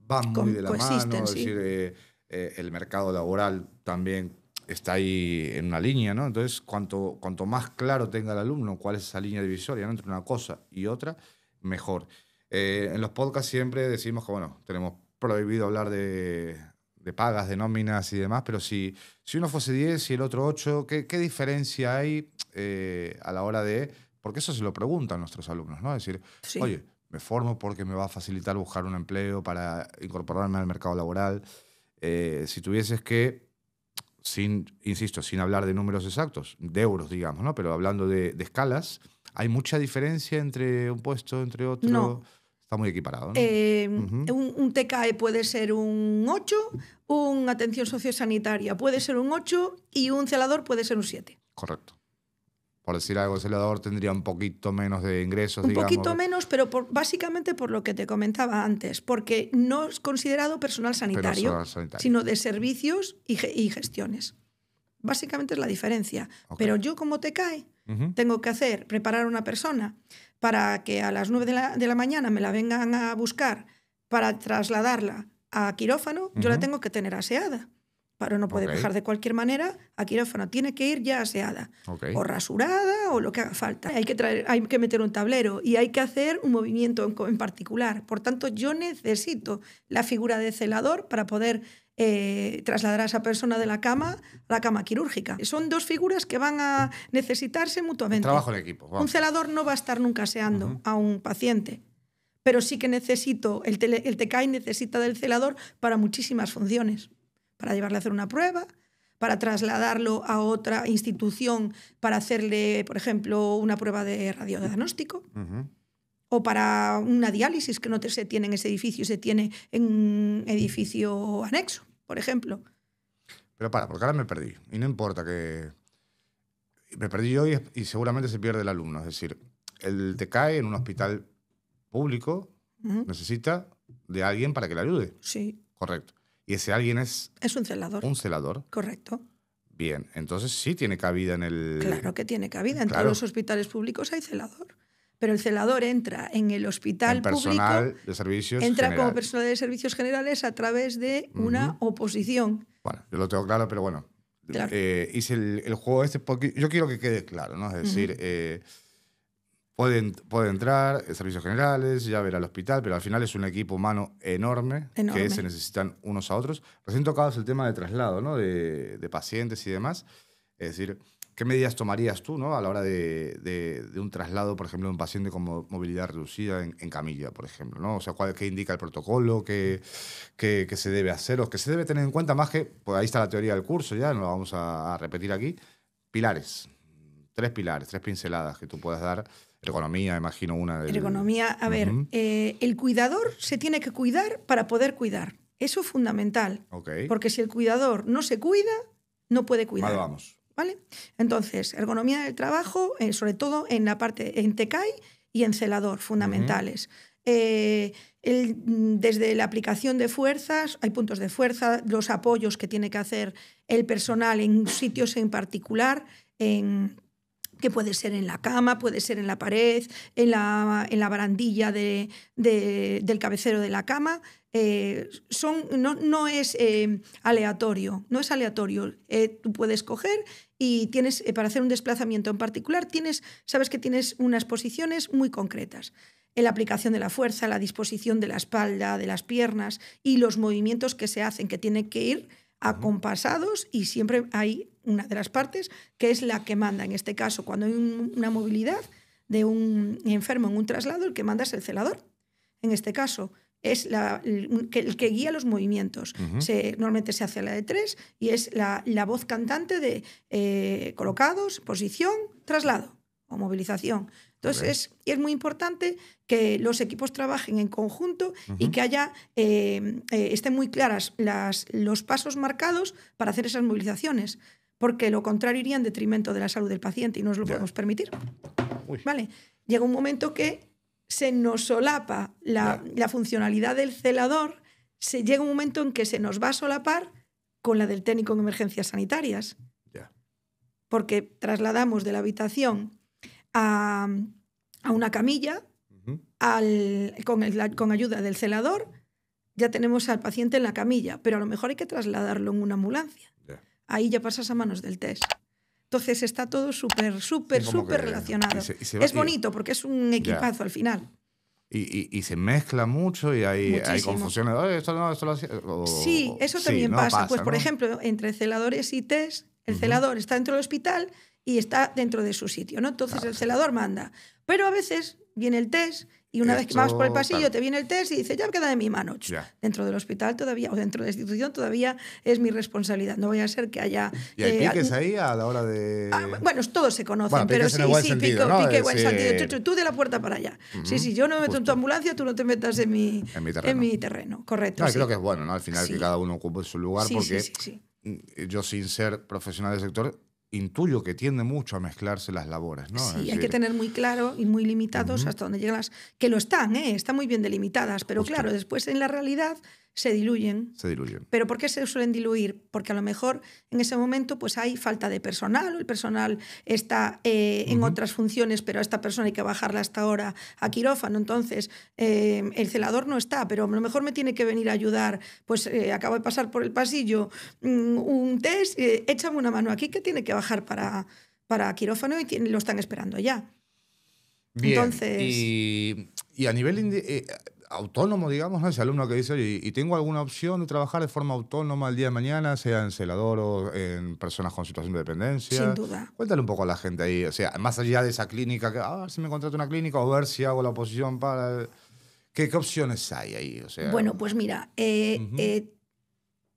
van muy de la Coexisten, mano, es sí. decir, el mercado laboral también está ahí en una línea, ¿no? Entonces, cuanto más claro tenga el alumno cuál es esa línea divisoria, ¿no?, entre una cosa y otra, mejor. En los podcasts siempre decimos que, bueno, tenemos prohibido hablar de pagas, de nóminas y demás, pero si uno fuese 10 y el otro 8, ¿qué diferencia hay a la hora de...? Porque eso se lo preguntan nuestros alumnos, ¿no? Es decir, Sí. oye, me formo porque me va a facilitar buscar un empleo para incorporarme al mercado laboral. Si tuvieses que, insisto, sin hablar de números exactos, de euros, digamos, ¿no?, pero hablando de escalas, ¿hay mucha diferencia entre un puesto, entre otro? No. Está muy equiparado, ¿no? Un TCAE puede ser un 8, una atención sociosanitaria puede ser un 8 y un celador puede ser un 7. Correcto. Por decir algo, el celador tendría un poquito menos de ingresos, Un digamos. poquito menos, pero básicamente por lo que te comentaba antes, porque no es considerado personal sanitario, sino de servicios y gestiones. Básicamente es la diferencia. Ok. Pero yo como TCAE tengo que preparar a una persona para que a las 9 de la mañana me la vengan a buscar para trasladarla a quirófano, yo la tengo que tener aseada. Pero no puede bajar de cualquier manera a quirófano. Tiene que ir ya aseada. O rasurada o lo que haga falta. Hay que meter un tablero y hay que hacer un movimiento en particular. Por tanto, yo necesito la figura de celador para poder trasladar a esa persona de la cama a la cama quirúrgica. Son dos figuras que van a necesitarse mutuamente. Trabajo en equipo. Vamos. Un celador no va a estar nunca aseando a un paciente, pero sí que el TCAE necesita del celador para muchísimas funciones. Para llevarle a hacer una prueba, para trasladarlo a otra institución para hacerle, por ejemplo, una prueba de radiodiagnóstico. O para una diálisis que no se tiene en ese edificio, se tiene en un edificio anexo, por ejemplo. Pero porque ahora me perdí. Y no importa que... Me perdí yo y seguramente se pierde el alumno. Es decir, el TCAE en un hospital público necesita de alguien para que le ayude. Sí. Correcto. Y ese alguien es... Es un celador. Un celador. Correcto. Bien, entonces sí tiene cabida en el... Claro que tiene cabida. En todos los hospitales públicos hay celador. Pero el celador entra en el hospital personal público... de servicios entra generales. como personal de servicios generales a través de una oposición. Bueno, yo lo tengo claro, pero bueno. Claro. Hice el juego este porque yo quiero que quede claro, ¿no? Es decir... Puede entrar en servicios generales, ya ver al hospital, pero al final es un equipo humano enorme, que se necesitan unos a otros. Recién tocabas el tema de traslado, ¿no?, de pacientes y demás. Es decir, ¿qué medidas tomarías tú, ¿no?, a la hora de un traslado, por ejemplo, de un paciente con movilidad reducida en camilla, por ejemplo, ¿no? O sea, ¿qué indica el protocolo? ¿Qué se debe hacer? O que se debe tener en cuenta más que, pues ahí está la teoría del curso, ya no lo vamos a repetir aquí. Pilares. 3 pilares, 3 pinceladas que tú puedas dar. Ergonomía, imagino una. Ergonomía, a ver, el cuidador se tiene que cuidar para poder cuidar. Eso es fundamental. Porque si el cuidador no se cuida, no puede cuidar. Vale, vamos. ¿Vale? Entonces, ergonomía del trabajo, sobre todo en la parte en TCAE y en celador, fundamentales. Desde la aplicación de fuerzas, hay puntos de fuerza, los apoyos que tiene que hacer el personal en sitios en particular, que puede ser en la cama, puede ser en la pared, en la barandilla del cabecero de la cama. No es aleatorio, no es aleatorio. Tú puedes coger y tienes, para hacer un desplazamiento en particular, sabes que tienes unas posiciones muy concretas. En la aplicación de la fuerza, la disposición de la espalda, de las piernas y los movimientos que se hacen, que tienen que ir acompasados, y siempre hay una de las partes que es la que manda. En este caso, cuando hay una movilidad de un enfermo en un traslado, el que manda es el celador. En este caso, es el que guía los movimientos. Normalmente se hace la de 3 y es la voz cantante de colocados, posición, traslado o movilización. Entonces, es muy importante que los equipos trabajen en conjunto y que estén muy claras los pasos marcados para hacer esas movilizaciones, porque lo contrario iría en detrimento de la salud del paciente y no nos lo podemos permitir. ¿Vale? Llega un momento que se nos solapa la funcionalidad del celador, llega un momento en que se nos va a solapar con la del técnico en emergencias sanitarias, porque trasladamos de la habitación a una camilla, con ayuda del celador, ya tenemos al paciente en la camilla, pero a lo mejor hay que trasladarlo en una ambulancia. Ahí ya pasas a manos del TES. Entonces está todo súper relacionado. Es bonito porque es un equipazo al final. Y se mezcla mucho y hay confusiones. Esto lo hacía. Sí, eso también pasa. Pues, por ejemplo, entre celadores y TES, el celador está dentro del hospital y está dentro de su sitio, ¿no? Entonces el celador manda. Pero a veces viene el TES y una vez que vas por el pasillo te viene el TES y dice, ya queda de mi mano. Dentro del hospital todavía, o dentro de la institución todavía es mi responsabilidad. No vaya a ser que haya... ¿Y hay piques ahí a la hora de...? Bueno, todos se conocen, pero sí, sentido, ¿no? pique buen sentido. Tú de la puerta para allá. Sí, yo no me meto en tu ambulancia, tú no te metas en mi terreno. Correcto. No, creo que es bueno, ¿no? Al final que cada uno ocupe su lugar, porque yo, sin ser profesional del sector, intuyo que tiende mucho a mezclarse las labores, ¿no? Sí, hay que tener muy claro y muy limitados hasta donde llegan que lo están muy bien delimitadas, pero claro, después en la realidad se diluyen. ¿Pero por qué se suelen diluir? Porque a lo mejor en ese momento pues hay falta de personal, o el personal está en otras funciones, pero a esta persona hay que bajarla hasta ahora a quirófano, entonces el celador no está, pero a lo mejor me tiene que venir a ayudar, pues acabo de pasar por el pasillo un test, échame una mano aquí que tiene que bajar para quirófano y lo están esperando ya. Bien, entonces... y a nivel... autónomo, digamos, ¿no? Ese alumno que dice, oye, ¿y tengo alguna opción de trabajar de forma autónoma el día de mañana, sea en celador o en personas con situación de dependencia? Sin duda. Cuéntale un poco a la gente ahí, o sea, más allá de esa clínica, que a ver si me contrato una clínica o ver si hago la oposición para... ¿Qué opciones hay ahí? O sea, bueno, pues mira,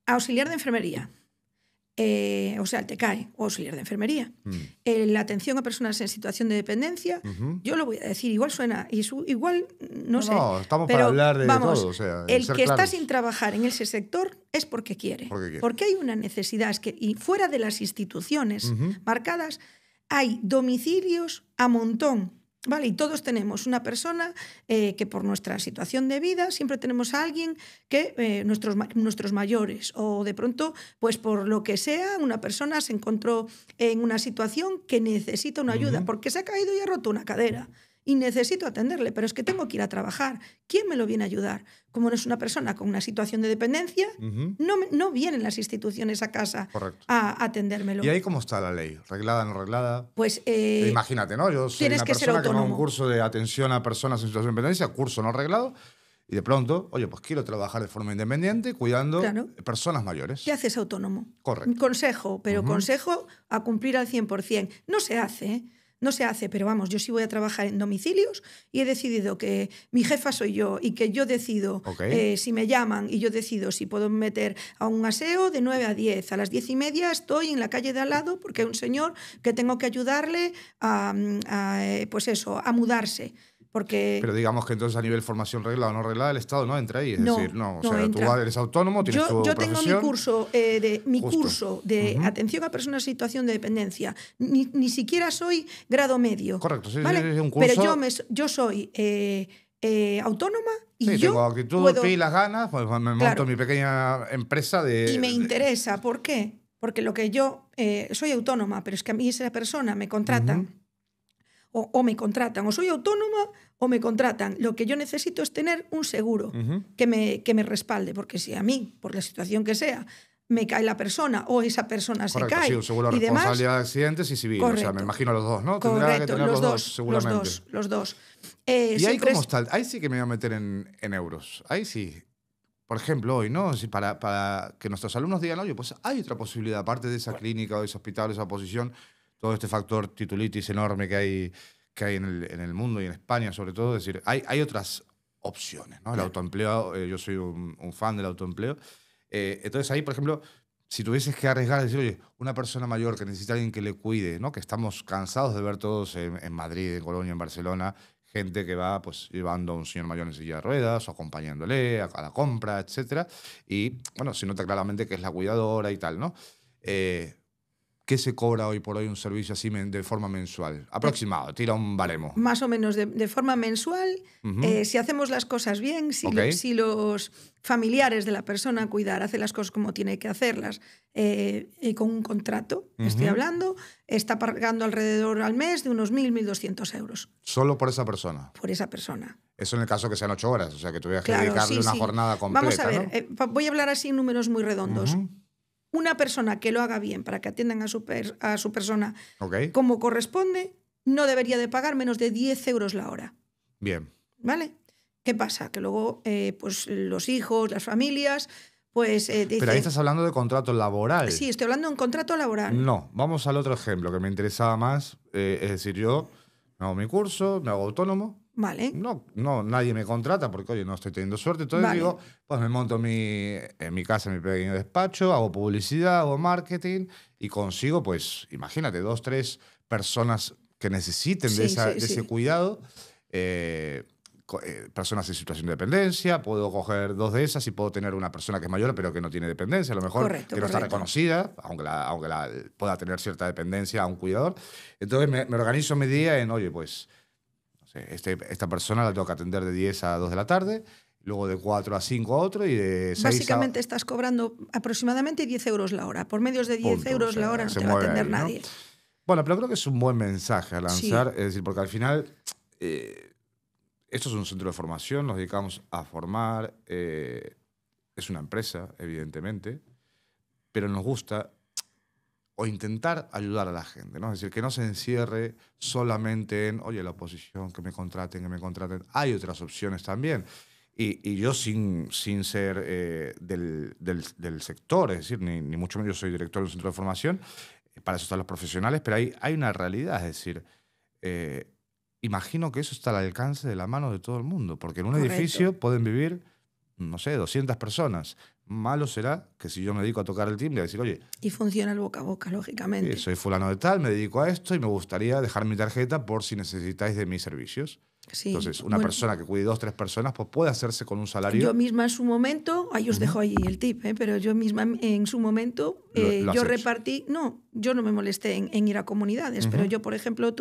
auxiliar de enfermería. O sea, el TECAE o auxiliar de enfermería. La atención a personas en situación de dependencia, yo lo voy a decir, igual suena, igual no sé. No, estamos pero, para hablar de vamos, todo. O sea, el que está sin trabajar en ese sector es porque quiere. Porque hay una necesidad. Y fuera de las instituciones marcadas, hay domicilios a montón. ¿Vale? Y todos tenemos una persona que por nuestra situación de vida siempre tenemos a alguien que nuestros mayores o de pronto, pues por lo que sea, una persona se encontró en una situación que necesita una ayuda porque se ha caído y ha roto una cadera y necesito atenderle, pero es que tengo que ir a trabajar. ¿Quién me lo viene a ayudar? Como no es una persona con una situación de dependencia, no vienen las instituciones a casa a atendérmelo. ¿Y ahí cómo está la ley? ¿Reglada, no reglada? Pues imagínate, ¿no? Yo soy una persona que va a un curso de atención a personas en situación de dependencia, curso no reglado, y de pronto, oye, pues quiero trabajar de forma independiente cuidando personas mayores. ¿Qué haces autónomo? Correcto. Consejo, pero consejo a cumplir al 100%. No se hace, ¿eh? No se hace, pero vamos, yo sí voy a trabajar en domicilios y he decidido que mi jefa soy yo y que yo decido si me llaman y yo decido si puedo meter a un aseo de 9 a 10. A las 10:30 estoy en la calle de al lado porque hay un señor que tengo que ayudarle a mudarse. Pero digamos que entonces a nivel formación reglada o no reglada, el Estado no entra ahí. Es decir, tú eres autónomo, tienes tu profesión. Yo tengo mi curso de atención a personas en situación de dependencia. Ni siquiera soy grado medio. Correcto, sí, ¿vale? es un curso. Pero yo soy autónoma y tengo actitud, pilas, ganas, pues me monto mi pequeña empresa de... Y me interesa. ¿Por qué? Porque lo que yo soy autónoma, pero es que a mí esa persona me contratan. O me contratan, o soy autónoma o me contratan. Lo que yo necesito es tener un seguro que me respalde, porque si a mí, por la situación que sea, me cae la persona o esa persona se cae. Sí, un seguro de responsabilidad de accidentes y civil. O sea, me imagino los dos, ¿no? Tendrá que tener los dos, seguramente. Los dos. ¿Y ahí cómo está? Ahí sí que me voy a meter en euros. Ahí sí. Por ejemplo, hoy, ¿no? Para que nuestros alumnos digan, oye, pues hay otra posibilidad, aparte de esa clínica o de ese hospital, esa posición, todo este factor titulitis enorme que hay en el mundo y en España sobre todo. Es decir, hay otras opciones, ¿no? El autoempleo, yo soy un fan del autoempleo. Entonces ahí, por ejemplo, si tuvieses que arriesgar, decir, oye, una persona mayor que necesita a alguien que le cuide, ¿no? Que estamos cansados de ver todos en Madrid, en Colonia, en Barcelona, gente que va pues llevando a un señor mayor en silla de ruedas o acompañándole a la compra, etcétera. Y, bueno, se nota claramente que es la cuidadora y tal, ¿no? ¿Qué se cobra hoy por hoy un servicio así de forma mensual? Aproximado, tira un baremo. Más o menos de forma mensual. Si hacemos las cosas bien, si los familiares de la persona a cuidar hacen las cosas como tiene que hacerlas, con un contrato, estoy hablando, está pagando alrededor al mes de unos 1.000, 1.200 euros. ¿Solo por esa persona? Por esa persona. Eso en el caso que sean 8 horas, o sea, que tuvieras que dedicarle una jornada completa. Vamos a ver, ¿no? Voy a hablar así en números muy redondos. Una persona que lo haga bien para que atiendan a su persona como corresponde, no debería de pagar menos de 10 euros la hora. Bien. ¿Vale? ¿Qué pasa? Que luego pues los hijos, las familias, pues... Pero ahí estás hablando de contrato laboral. Sí, estoy hablando de un contrato laboral. No, vamos al otro ejemplo que me interesaba más. Es decir, yo me hago mi curso, me hago autónomo. Vale. No, nadie me contrata porque, oye, no estoy teniendo suerte. Entonces digo, pues me monto en mi casa, mi pequeño despacho, hago publicidad, hago marketing y consigo, pues, imagínate, 2, 3 personas que necesiten de ese cuidado. Personas en situación de dependencia, puedo coger 2 de esas y puedo tener una persona que es mayor pero que no tiene dependencia, a lo mejor que no está reconocida, aunque la pueda tener cierta dependencia a un cuidador. Entonces me organizo mi día en, oye, pues... Esta persona la tengo que atender de 10 a 2 de la tarde, luego de 4 a 5 a otro y de 6 Básicamente estás cobrando aproximadamente 10 euros la hora. Por medios de 10 euros la hora no te va a atender nadie. ¿No? Bueno, pero creo que es un buen mensaje a lanzar, es decir, porque al final esto es un centro de formación, nos dedicamos a formar, es una empresa, evidentemente, pero nos gusta... o intentar ayudar a la gente, ¿no? Es decir, que no se encierre solamente en, oye, la oposición, que me contraten. Hay otras opciones también. Y yo sin ser del sector, es decir, ni mucho menos yo soy director de un centro de formación, para eso están los profesionales, pero hay una realidad, es decir, imagino que eso está al alcance de la mano de todo el mundo, porque en un edificio pueden vivir, no sé, 200 personas. Malo será que si yo me dedico a tocar el timbre y a decir, oye... Y funciona el boca a boca, lógicamente. Sí, soy fulano de tal, me dedico a esto y me gustaría dejar mi tarjeta por si necesitáis de mis servicios. Sí, entonces, una persona que cuide 2, 3 personas pues puede hacerse con un salario... Yo misma en su momento, ahí os dejo ahí el tip, pero yo misma en su momento yo repartí... No, yo no me molesté en ir a comunidades, pero yo, por ejemplo,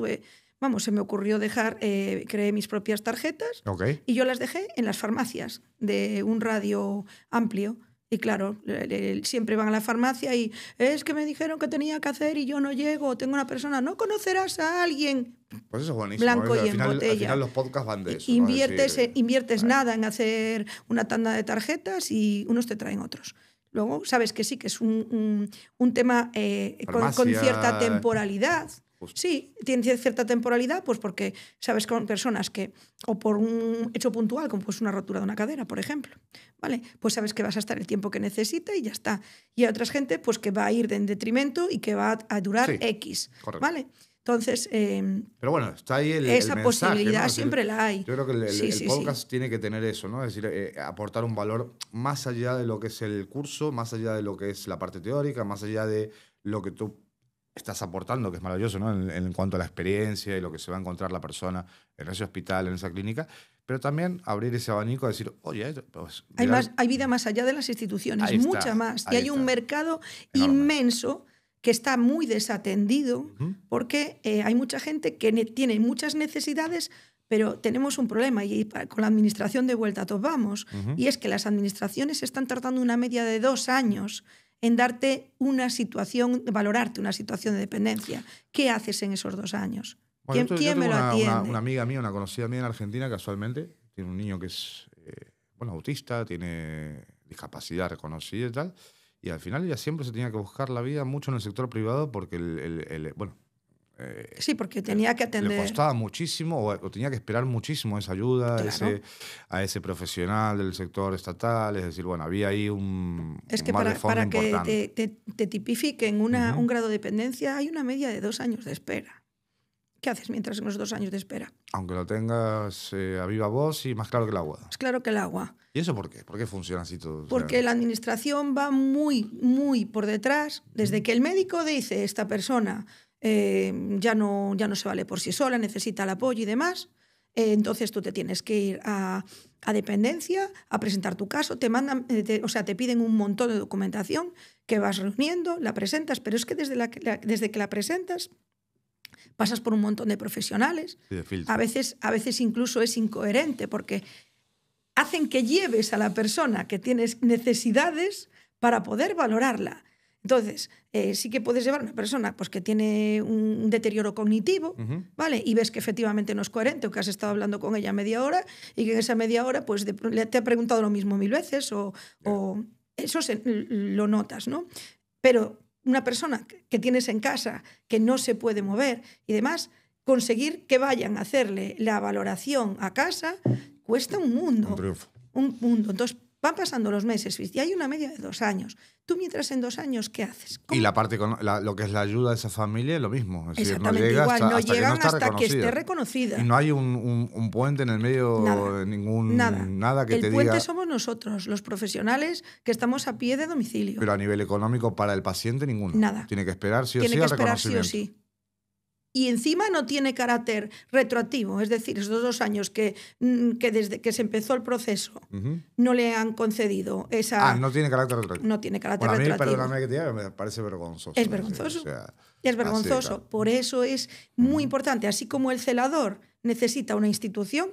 se me ocurrió creé mis propias tarjetas y yo las dejé en las farmacias de un radio amplio. Y claro, siempre van a la farmacia y es que me dijeron que tenía que hacer y yo no llego, tengo una persona, ¿no conocerás a alguien? Pues eso es buenísimo. Blanco y en botella. Al final los podcasts van de eso. Inviertes nada en hacer una tanda de tarjetas y unos te traen otros. Luego, sabes que sí, que es un tema con cierta temporalidad. Justo. Sí, tiene cierta temporalidad, pues porque sabes con personas que, o por un hecho puntual, como pues una rotura de una cadera, por ejemplo, ¿vale? Pues sabes que vas a estar el tiempo que necesita y ya está. Y hay otras gente pues que va a ir en detrimento y que va a durar X, correcto. ¿Vale? Entonces, pero bueno, está ahí esa mensaje, posibilidad, ¿no? Es decir, siempre la hay. Yo creo que el podcast tiene que tener eso, ¿no? Es decir, aportar un valor más allá de lo que es el curso, más allá de lo que es la parte teórica, más allá de lo que tú estás aportando, que es maravilloso, ¿no? En cuanto a la experiencia y lo que se va a encontrar la persona en ese hospital, en esa clínica, pero también abrir ese abanico a decir, oye, pues... Hay vida más allá de las instituciones, mucha más. Y hay un mercado inmenso que está muy desatendido porque hay mucha gente que tiene muchas necesidades, pero tenemos un problema y con la administración de vuelta a todos vamos, y es que las administraciones están tardando una media de 2 años en darte una situación, valorarte una situación de dependencia. ¿Qué haces en esos 2 años? Bueno, ¿Quién me lo atiende? Una amiga mía, una conocida mía en Argentina, casualmente, tiene un niño que es autista, tiene discapacidad reconocida y tal, y al final ella siempre se tenía que buscar la vida mucho en el sector privado porque sí, porque tenía que atender. Le costaba muchísimo o tenía que esperar muchísimo esa ayuda, claro, a ese profesional del sector estatal. Es decir, bueno, había ahí un para que te tipifiquen un grado de dependencia hay una media de 2 años de espera. ¿qué haces mientras en los 2 años de espera? Aunque lo tengas a viva voz y más claro que el agua. Es claro que el agua. ¿Y eso por qué? ¿Por qué funciona así todo? Porque la administración va muy por detrás. Desde que el médico dice esta persona ya no se vale por sí sola, necesita el apoyo y demás, entonces tú te tienes que ir a dependencia, a presentar tu caso, te mandan, te piden un montón de documentación que vas reuniendo, la presentas, pero es que desde que la presentas pasas por un montón de profesionales. Sí, a veces incluso es incoherente porque hacen que lleves a la persona que tienes necesidades para poder valorarla. Entonces, sí que puedes llevar a una persona pues, que tiene un deterioro cognitivo, ¿vale? Y ves que efectivamente no es coherente o que has estado hablando con ella media hora y que en esa media hora pues, te ha preguntado lo mismo 1000 veces o eso lo notas, ¿no? Pero una persona que tienes en casa que no se puede mover y demás, conseguir que vayan a hacerle la valoración a casa cuesta un mundo. Un triunfo. Un mundo. Entonces, van pasando los meses y hay una media de 2 años. Tú mientras en 2 años, ¿qué haces? Y la parte lo que es la ayuda de esa familia es lo mismo. Es decir, exactamente no igual. No hasta llegan que hasta que esté reconocida. Y no hay un puente en el medio, nada que te diga. El puente somos nosotros, los profesionales que estamos a pie de domicilio. Pero a nivel económico para el paciente ninguno. Nada. Tiene que esperar sí o sí Tiene que al esperar sí o reconocimiento. sí. Y encima no tiene carácter retroactivo, es decir, esos 2 años que desde que se empezó el proceso no le han concedido esa... no tiene carácter retroactivo. No tiene carácter a mí, retroactivo. perdóname que te diga, me parece vergonzoso. Es vergonzoso. O sea, es vergonzoso. Por eso es muy importante, así como el celador necesita una institución,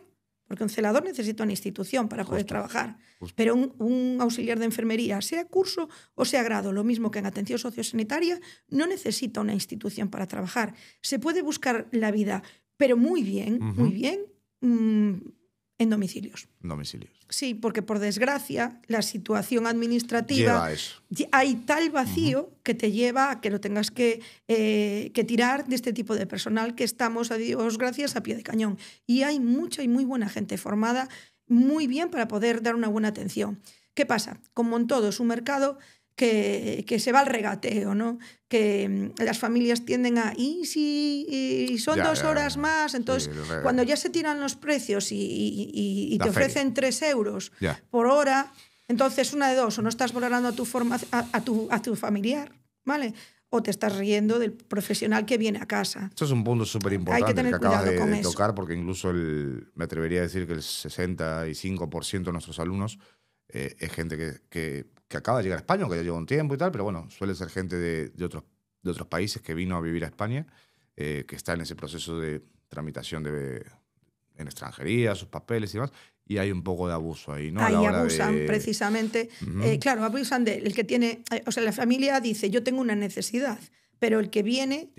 porque un celador necesita una institución para poder trabajar. Pero un auxiliar de enfermería, sea curso o sea grado, lo mismo que en atención sociosanitaria, no necesita una institución para trabajar. Se puede buscar la vida, pero muy bien, en domicilios. Sí, porque por desgracia la situación administrativa lleva a eso. Hay tal vacío que te lleva a que lo tengas que tirar de este tipo de personal que estamos, a Dios gracias, a pie de cañón. Y hay mucha y muy buena gente formada muy bien para poder dar una buena atención. ¿Qué pasa? Como en todo, es un mercado que se va al regateo, ¿no? Que las familias tienden a y son 2 horas más, entonces cuando ya se tiran los precios y te ofrecen 3 euros por hora, entonces una de dos, o no estás valorando a tu familiar, ¿vale? O te estás riendo del profesional que viene a casa. Esto es un punto súper importante Hay que tener que acabas cuidado con de eso. tocar, porque incluso me atrevería a decir que el 65% de nuestros alumnos es gente que acaba de llegar a España, que ya lleva un tiempo y tal, pero bueno, suele ser gente de otros países que vino a vivir a España, que está en ese proceso de tramitación en extranjería, sus papeles y demás, y hay un poco de abuso ahí, ¿no? Ahí abusan precisamente. Claro, abusan el que tiene... O sea, la familia dice, yo tengo una necesidad, pero el que viene...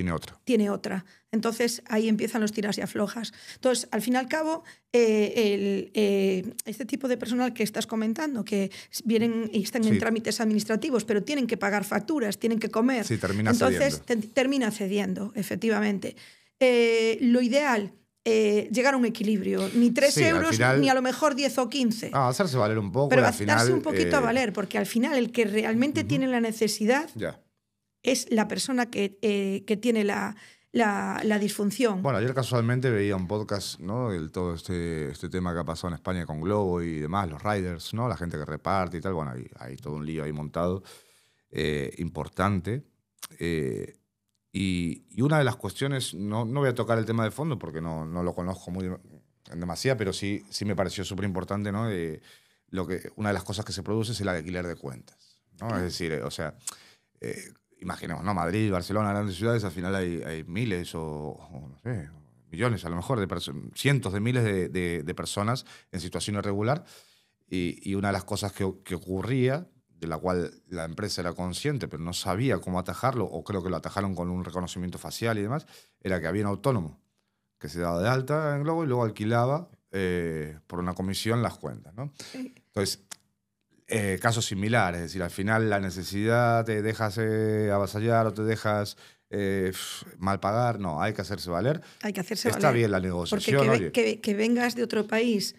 Tiene otra. Entonces, ahí empiezan los tiras y aflojas. Entonces, al fin y al cabo, este tipo de personal que estás comentando, que vienen y están en trámites administrativos, pero tienen que pagar facturas, tienen que comer. Sí, termina entonces, termina cediendo, efectivamente. Lo ideal... llegar a un equilibrio, ni 3 euros, final, ni a lo mejor 10 o 15. Hacerse valer un poco. Pero al final, darse un poquito a valer, porque al final el que realmente tiene la necesidad es la persona que tiene la disfunción. Bueno, ayer casualmente veía un podcast, ¿no? Todo este tema que ha pasado en España con Globo y demás, los riders, ¿no? La gente que reparte y tal. Bueno, hay todo un lío ahí montado importante. Y una de las cuestiones, no voy a tocar el tema de fondo porque no lo conozco en demasía, pero sí me pareció súper importante, ¿no? Una de las cosas que se produce es el alquiler de cuentas, ¿no? Es decir, o sea, imaginemos, ¿no? Madrid, Barcelona, grandes ciudades, al final hay miles o no sé, millones a lo mejor, cientos de miles de personas en situación irregular, y una de las cosas que ocurría, de la cual la empresa era consciente, pero no sabía cómo atajarlo, o creo que lo atajaron con un reconocimiento facial y demás, era que había un autónomo que se daba de alta en Globo y luego alquilaba por una comisión las cuentas, ¿no? Entonces, casos similares, es decir, al final la necesidad te dejas avasallar o te dejas mal pagar, no, hay que hacerse valer. Hay que hacerse valer. Está bien la negociación. Porque que vengas de otro país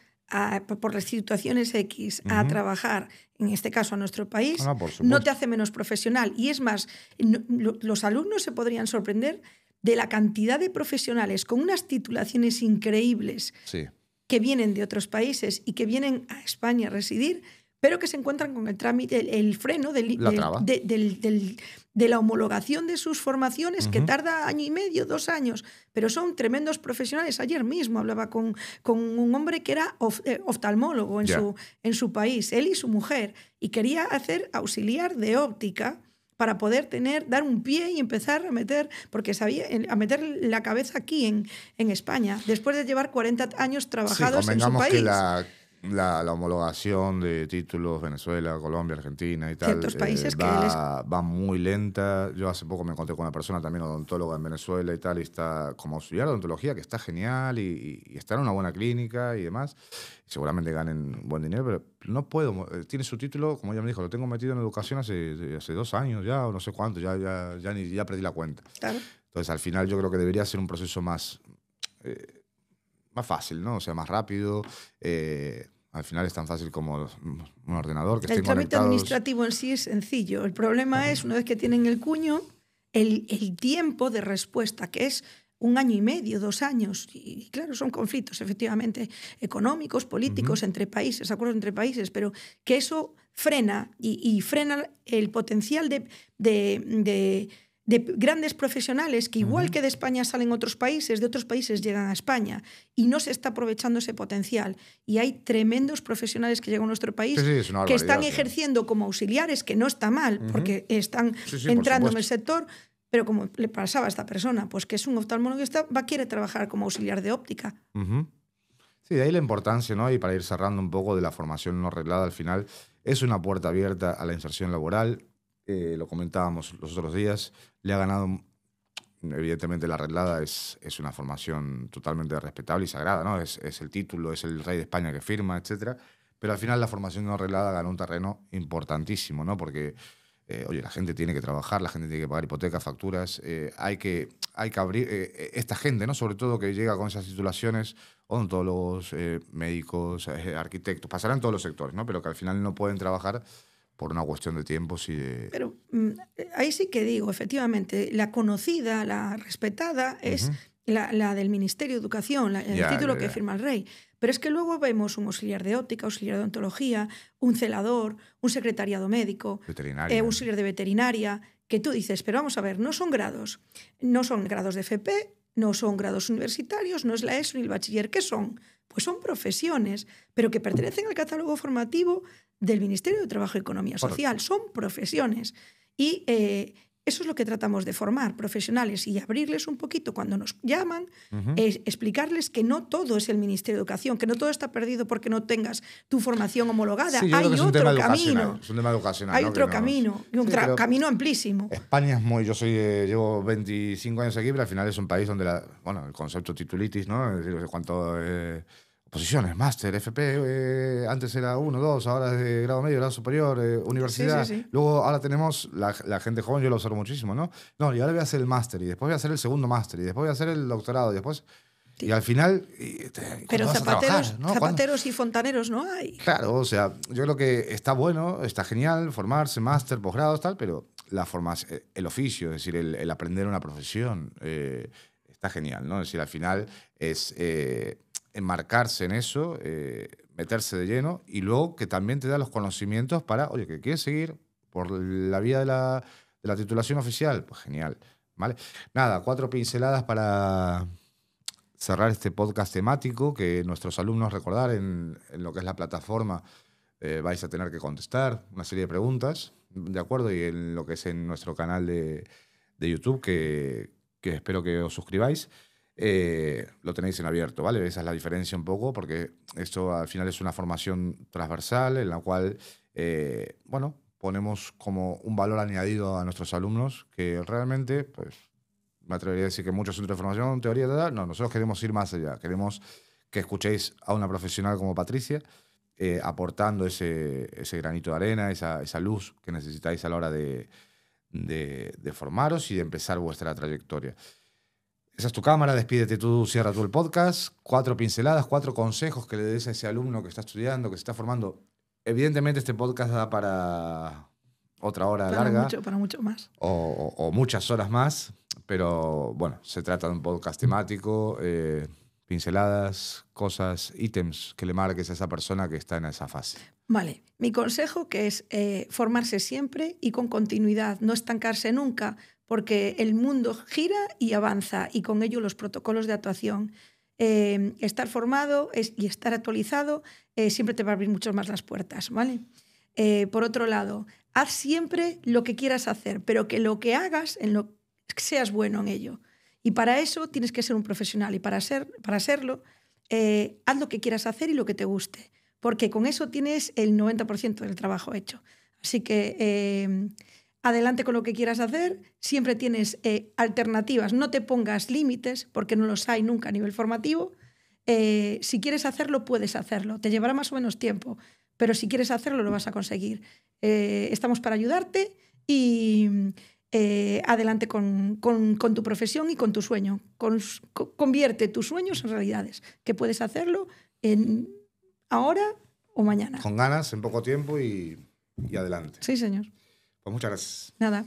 por las situaciones X a trabajar, en este caso a nuestro país, no te hace menos profesional. Y es más, los alumnos se podrían sorprender de la cantidad de profesionales con unas titulaciones increíbles Sí. que vienen de otros países y que vienen a España a residir, pero que se encuentran con el trámite, el freno La traba. de la homologación de sus formaciones, que tarda 1 año y medio, 2 años, pero son tremendos profesionales. Ayer mismo hablaba con un hombre que era oftalmólogo en su país, él y su mujer, y quería hacer auxiliar de óptica para poder dar un pie y empezar a meter, porque a meter la cabeza aquí en España, después de llevar 40 años trabajados en su convengamos país. que la homologación de títulos, Venezuela, Colombia, Argentina y tal, Ciertos países va muy lenta. Yo hace poco me encontré con una persona también odontóloga en Venezuela y tal, y está como auxiliar de odontología, que está genial y está en una buena clínica y demás. Seguramente ganen buen dinero, pero no puedo. Tiene su título, como ella me dijo, lo tengo metido en educación hace 2 años ya, o no sé cuánto, ya perdí la cuenta. Claro. Entonces, al final yo creo que debería ser un proceso más fácil, ¿no? O sea, más rápido. Al final es tan fácil como un ordenador que El estén trámite conectados. administrativo en sí es sencillo. El problema es, una vez que tienen el cuño, el tiempo de respuesta, que es 1 año y medio, 2 años. Y claro, son conflictos, efectivamente, económicos, políticos, entre países, acuerdos entre países, pero que eso frena y frena el potencial de grandes profesionales que, igual que de España salen otros países, de otros países llegan a España, y no se está aprovechando ese potencial. Y hay tremendos profesionales que llegan a nuestro país es una que están barbaridad, ejerciendo como auxiliares, que no está mal, porque están por entrando en el supuesto. sector, pero como le pasaba a esta persona, pues que es un oftalmólogo que quiere trabajar como auxiliar de óptica. Sí, de ahí la importancia, ¿no? Y para ir cerrando un poco de la formación no reglada, al final es una puerta abierta a la inserción laboral. Lo comentábamos los otros días. Le ha ganado, evidentemente, la reglada es una formación totalmente respetable y sagrada, ¿no? Es el título, es el rey de España que firma, etcétera. Pero al final la formación no reglada ganó un terreno importantísimo, ¿no? Porque, oye, la gente tiene que trabajar, la gente tiene que pagar hipotecas, facturas. Hay que abrir esta gente, ¿no? Sobre todo que llega con esas titulaciones, odontólogos, médicos, arquitectos, pasarán todos los sectores, ¿no? Pero que al final no pueden trabajar por una cuestión de tiempos y de... Pero ahí sí que digo, efectivamente, la conocida, la respetada es la del Ministerio de Educación, el título que firma el rey. Pero es que luego vemos un auxiliar de óptica, auxiliar de odontología, un celador, un secretariado médico, un auxiliar de veterinaria, que tú dices, pero vamos a ver, no son grados de FP, no son grados universitarios, no es la ESO ni el bachiller. ¿Qué son? Pues son profesiones, pero que pertenecen al catálogo formativo del Ministerio de Trabajo y Economía Social. Son profesiones. Y eso es lo que tratamos de formar, profesionales, y abrirles un poquito cuando nos llaman, explicarles que no todo es el Ministerio de Educación, que no todo está perdido porque no tengas tu formación homologada. Sí, hay otro camino. Es un tema educacional. Hay ¿no? otro camino, un camino amplísimo. España es muy... Yo llevo 25 años aquí, pero al final es un país donde el concepto titulitis, ¿no? Es decir, cuánto... posiciones, máster, FP, antes era 1, 2, ahora es de grado medio, grado superior, universidad. Sí. Luego ahora tenemos la gente joven, yo lo observo muchísimo, ¿no? No, y ahora voy a hacer el máster, y después voy a hacer el segundo máster, y después voy a hacer el doctorado, y después... Sí. Y al final... Pero zapateros y fontaneros no hay. Claro, o sea, yo creo que está bueno, está genial formarse, máster, posgrados, tal, pero la formación, el oficio, es decir, el aprender una profesión, está genial, ¿no? Es decir, al final es... enmarcarse en eso, meterse de lleno, y luego que también te da los conocimientos para, oye, que quieres seguir por la vía de la titulación oficial, pues genial, ¿vale? Nada, 4 pinceladas para cerrar este podcast temático, que nuestros alumnos, recordar, en lo que es la plataforma vais a tener que contestar una serie de preguntas, ¿de acuerdo? Y en lo que es en nuestro canal de YouTube, que espero que os suscribáis. Lo tenéis en abierto, ¿vale? Esa es la diferencia un poco, porque esto al final es una formación transversal en la cual, ponemos como un valor añadido a nuestros alumnos que realmente, pues, me atrevería a decir que muchos centros de formación, teoría, no, nosotros queremos ir más allá, queremos que escuchéis a una profesional como Patricia, aportando ese granito de arena, esa luz que necesitáis a la hora de formaros y de empezar vuestra trayectoria. Esa es tu cámara, despídete tú, cierra tú el podcast. 4 pinceladas, 4 consejos que le des a ese alumno que está estudiando, que se está formando. Evidentemente este podcast da para otra hora larga. Para mucho más. O muchas horas más, Pero bueno, se trata de un podcast temático, pinceladas, cosas, ítems que le marques a esa persona que está en esa fase. Vale, mi consejo que es formarse siempre y con continuidad, no estancarse nunca, porque el mundo gira y avanza y con ello los protocolos de actuación. Estar formado y estar actualizado siempre te va a abrir mucho más las puertas, ¿vale? Por otro lado, haz siempre lo que quieras hacer, pero que lo que hagas seas bueno en ello. Y para eso tienes que ser un profesional y para serlo, haz lo que quieras hacer y lo que te guste, porque con eso tienes el 90% del trabajo hecho. Así que adelante con lo que quieras hacer, siempre tienes alternativas, no te pongas límites, porque no los hay nunca a nivel formativo. Si quieres hacerlo, puedes hacerlo. Te llevará más o menos tiempo, pero si quieres hacerlo, lo vas a conseguir. Estamos para ayudarte y adelante con tu profesión y con tu sueño. Convierte tus sueños en realidades, que puedes hacerlo ahora o mañana. Con ganas, en poco tiempo y adelante. Sí, señor. Pues muchas gracias. Nada.